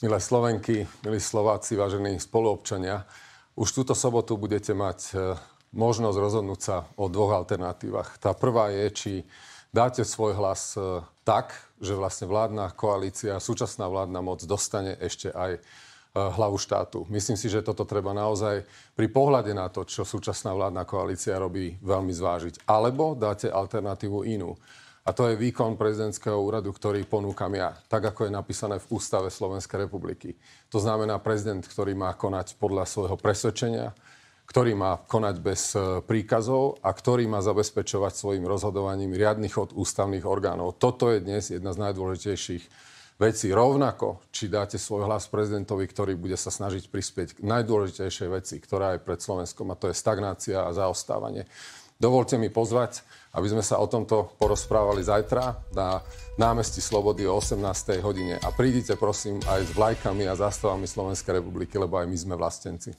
Milé Slovenky, milí Slováci, vážení spoluobčania, už túto sobotu budete mať možnosť rozhodnúť sa o dvoch alternatívach. Tá prvá je, či dáte svoj hlas tak, že vlastne vládna koalícia, súčasná vládna moc dostane ešte aj hlavu štátu. Myslím si, že toto treba naozaj pri pohľade na to, čo súčasná vládna koalícia robí, veľmi zvážiť. Alebo dáte alternatívu inú. A to je výkon prezidentského úradu, ktorý ponúkam ja, tak ako je napísané v Ústave Slovenskej republiky. To znamená prezident, ktorý má konať podľa svojho presvedčenia, ktorý má konať bez príkazov a ktorý má zabezpečovať svojim rozhodovaním riadny chod ústavných orgánov. Toto je dnes jedna z najdôležitejších vecí. Rovnako, či dáte svoj hlas prezidentovi, ktorý bude sa snažiť prispieť k najdôležitejšej veci, ktorá je pred Slovenskom, a to je stagnácia a zaostávanie. Dovolte mi pozvať, aby sme sa o tomto porozprávali zajtra na námestí Slobody o 18. hodine. A prídite prosím aj s vlajkami a zástavami Slovenskej republiky, lebo aj my sme vlastenci.